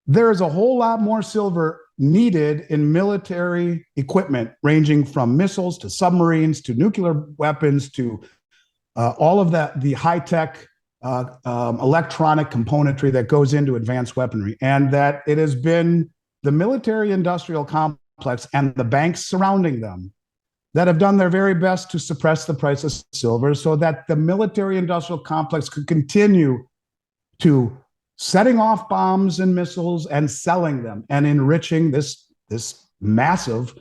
there's a whole lot more silver needed in military equipment, ranging from missiles to submarines to nuclear weapons to all of that, the high tech electronic componentry that goes into advanced weaponry, and that it has been the military industrial complex and the banks surrounding them that have done their very best to suppress the price of silver so that the military industrial complex could continue to setting off bombs and missiles and selling them and enriching this massive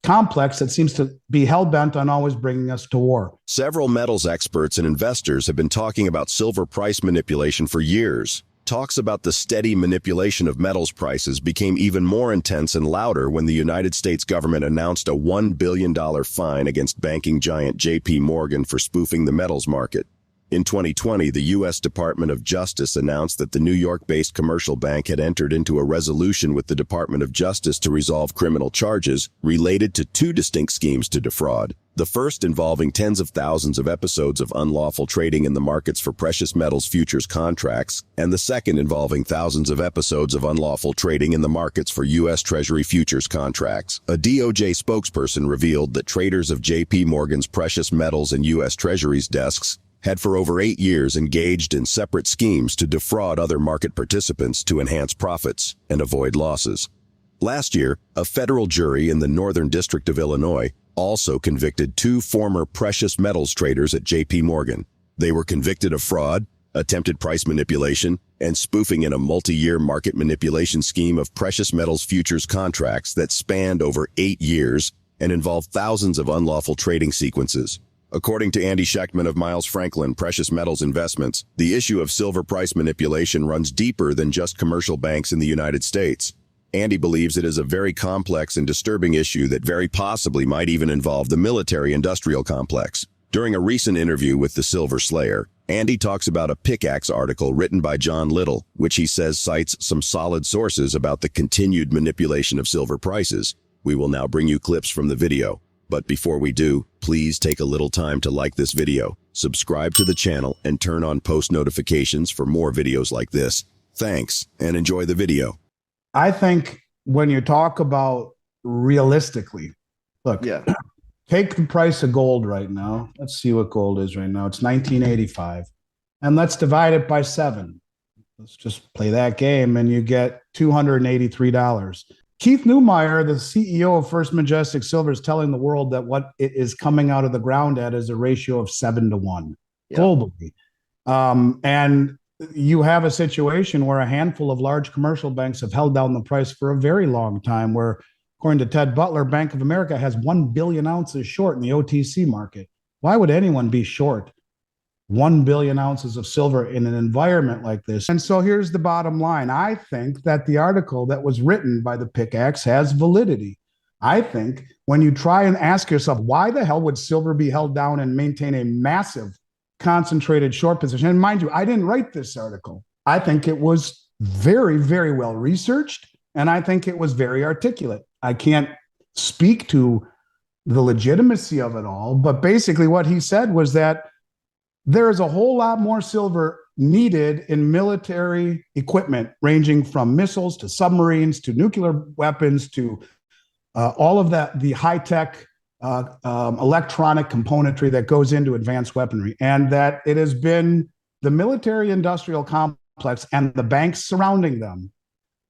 complex that seems to be hell-bent on always bringing us to war. Several metals experts and investors have been talking about silver price manipulation for years. Talks about the steady manipulation of metals prices became even more intense and louder when the United States government announced a $1 billion fine against banking giant JP Morgan for spoofing the metals market. In 2020, the U.S. Department of Justice announced that the New York-based commercial bank had entered into a resolution with the Department of Justice to resolve criminal charges related to two distinct schemes to defraud. The first involving tens of thousands of episodes of unlawful trading in the markets for precious metals futures contracts, and the second involving thousands of episodes of unlawful trading in the markets for US Treasury futures contracts. A DOJ spokesperson revealed that traders of JP Morgan's precious metals and US Treasuries desks had for over 8 years engaged in separate schemes to defraud other market participants to enhance profits and avoid losses. Last year, a federal jury in the Northern District of Illinois also convicted two former precious metals traders at JP Morgan. They were convicted of fraud, attempted price manipulation, and spoofing in a multi-year market manipulation scheme of precious metals futures contracts that spanned over 8 years and involved thousands of unlawful trading sequences. According to Andy Schectman of Miles Franklin Precious Metals Investments, the issue of silver price manipulation runs deeper than just commercial banks in the United States. Andy believes it is a very complex and disturbing issue that very possibly might even involve the military-industrial complex. During a recent interview with the Silver Slayer, Andy talks about a pickaxe article written by John Little, which he says cites some solid sources about the continued manipulation of silver prices. We will now bring you clips from the video. But before we do, please take a little time to like this video, subscribe to the channel, and turn on post notifications for more videos like this. Thanks, and enjoy the video. I think when you talk about realistically, look, take the price of gold right now. Let's see what gold is right now. It's 1985. And let's divide it by 7. Let's just play that game, and you get $283. Keith Neumeyer, the CEO of First Majestic Silver, is telling the world that what it is coming out of the ground at is a ratio of 7 to 1 globally. And you have a situation where a handful of large commercial banks have held down the price for a very long time, where, according to Ted Butler, Bank of America has 1 billion ounces short in the OTC market. Why would anyone be short 1 billion ounces of silver in an environment like this? And so here's the bottom line. I think that the article that was written by the pickaxe has validity. I think when you try and ask yourself, why the hell would silver be held down and maintain a massive concentrated short position? And mind you, I didn't write this article. I think it was very, very well researched, and I think it was very articulate. I can't speak to the legitimacy of it all, but basically what he said was that there is a whole lot more silver needed in military equipment, ranging from missiles to submarines to nuclear weapons to all of that, the high-tech electronic componentry that goes into advanced weaponry, and that it has been the military-industrial complex and the banks surrounding them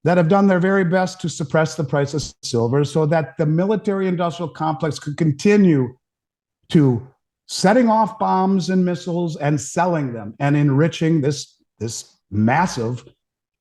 that have done their very best to suppress the price of silver so that the military-industrial complex could continue to setting off bombs and missiles and selling them and enriching this massive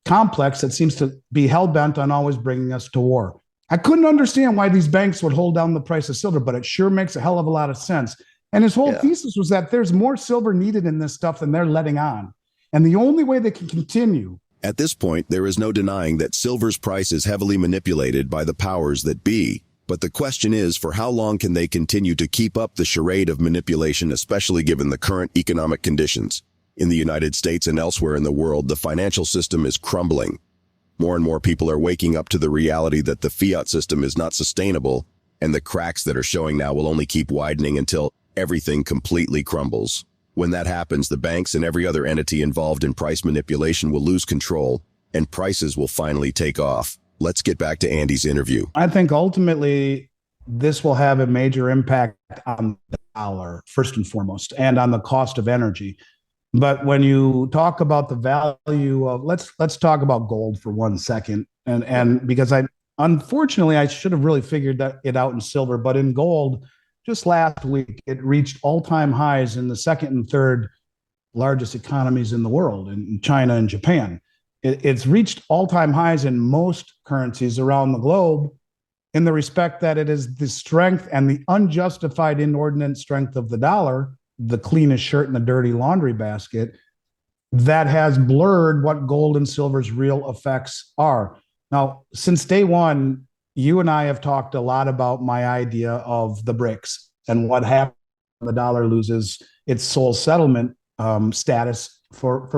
complex that seems to be hell-bent on always bringing us to war. I couldn't understand why these banks would hold down the price of silver, but it sure makes a hell of a lot of sense. And his whole thesis was that there's more silver needed in this stuff than they're letting on. And the only way they can continue. At this point, there is no denying that silver's price is heavily manipulated by the powers that be. But the question is, for how long can they continue to keep up the charade of manipulation, especially given the current economic conditions? In the United States and elsewhere in the world, the financial system is crumbling. More and more people are waking up to the reality that the fiat system is not sustainable, and the cracks that are showing now will only keep widening until everything completely crumbles. When that happens, the banks and every other entity involved in price manipulation will lose control, and prices will finally take off. Let's get back to Andy's interview. I think ultimately this will have a major impact on the dollar, first and foremost, and on the cost of energy. But when you talk about the value of, let's talk about gold for 1 second. And because unfortunately, I should have really figured it out in silver, but in gold, just last week, it reached all-time highs in the second and third largest economies in the world, in China and Japan. It's reached all-time highs in most currencies around the globe, in the respect that it is the strength and the unjustified inordinate strength of the dollar, the cleanest shirt in the dirty laundry basket, that has blurred what gold and silver's real effects are. Now, since day one, you and I have talked a lot about my idea of the BRICS and what happens when the dollar loses its sole settlement status for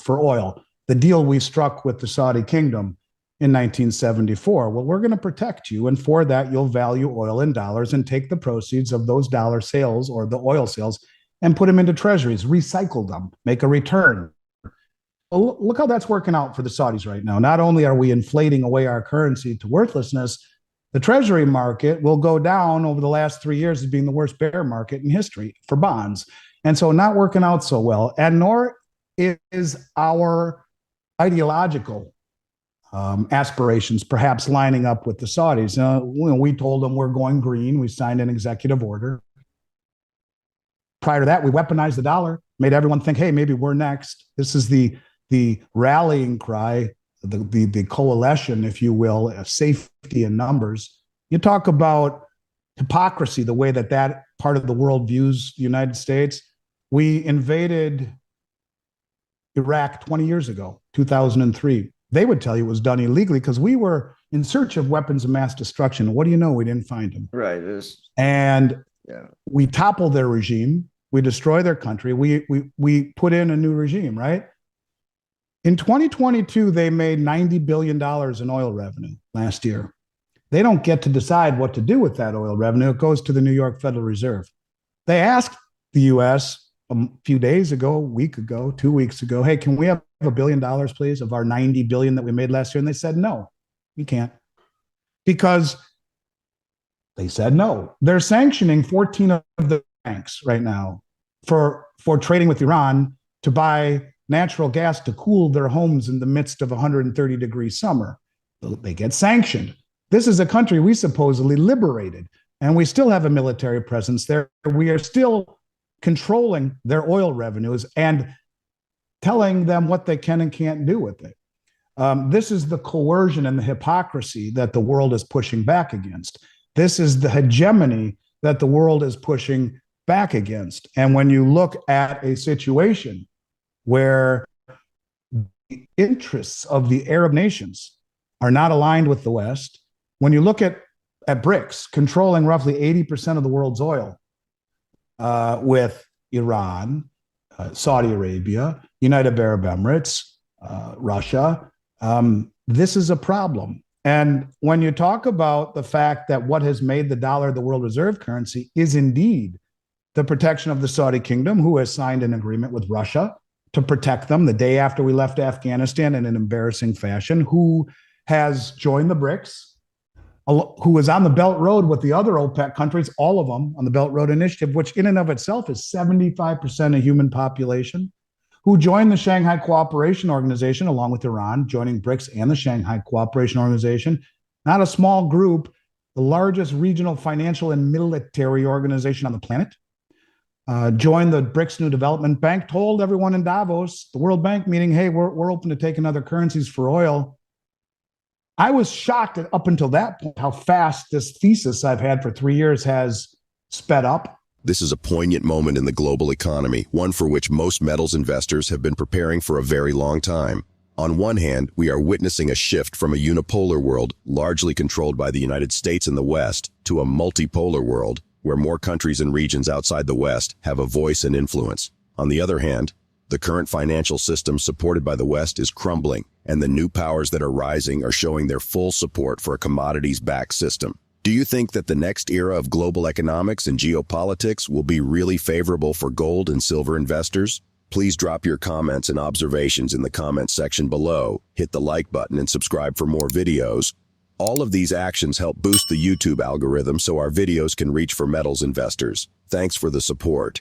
oil, the deal we struck with the Saudi kingdom in 1974. Well, we're going to protect you, and for that, you'll value oil in dollars and take the proceeds of those dollar sales or the oil sales and put them into treasuries, recycle them, make a return. Well, look how that's working out for the Saudis right now. Not only are we inflating away our currency to worthlessness, the treasury market will go down over the last 3 years as being the worst bear market in history for bonds. And so not working out so well. And nor is our ideological aspirations perhaps lining up with the Saudis. We told them we're going green. We signed an executive order. Prior to that, we weaponized the dollar, made everyone think, hey, maybe we're next. This is the rallying cry, the coalition, if you will, of safety in numbers. You talk about hypocrisy, the way that part of the world views the United States. We invaded Iraq 20 years ago, 2003. They would tell you it was done illegally because we were in search of weapons of mass destruction. What do you know? We didn't find them. Right. We topple their regime. We destroy their country. We put in a new regime, right? In 2022, they made $90 billion in oil revenue last year. They don't get to decide what to do with that oil revenue. It goes to the New York Federal Reserve. They asked the U.S. a few days ago, a week ago, 2 weeks ago, hey, can we have $1 billion, please, of our $90 billion that we made last year? And they said, no, we can't. Because they said no. They're sanctioning 14 of the banks right now for trading with Iran to buy natural gas to cool their homes in the midst of 130-degree summer. They get sanctioned. This is a country we supposedly liberated, and we still have a military presence there. We are still controlling their oil revenues and telling them what they can and can't do with it. This is the coercion and the hypocrisy that the world is pushing back against. This is the hegemony that the world is pushing back against. And when you look at a situation where the interests of the Arab nations are not aligned with the West, when you look at BRICS controlling roughly 80% of the world's oil, with Iran, Saudi Arabia, United Arab Emirates, Russia, this is a problem. And when you talk about the fact that what has made the dollar the world reserve currency is indeed the protection of the Saudi kingdom, who has signed an agreement with Russia to protect them the day after we left Afghanistan in an embarrassing fashion, who has joined the BRICS, who is on the Belt Road with the other OPEC countries, all of them on the Belt Road Initiative, which in and of itself is 75% of human population, who joined the Shanghai Cooperation Organization, along with Iran, joining BRICS and the Shanghai Cooperation Organization. Not a small group, the largest regional financial and military organization on the planet. Joined the BRICS New Development Bank, told everyone in Davos, the World Bank meeting, hey, we're open to taking other currencies for oil. I was shocked up until that point how fast this thesis I've had for 3 years has sped up. This is a poignant moment in the global economy, one for which most metals investors have been preparing for a very long time. On one hand, we are witnessing a shift from a unipolar world, largely controlled by the United States and the West, to a multipolar world, where more countries and regions outside the West have a voice and influence. On the other hand, the current financial system supported by the West is crumbling, and the new powers that are rising are showing their full support for a commodities-backed system. Do you think that the next era of global economics and geopolitics will be really favorable for gold and silver investors? Please drop your comments and observations in the comments section below, hit the like button, and subscribe for more videos. All of these actions help boost the YouTube algorithm so our videos can reach for metals investors. Thanks for the support.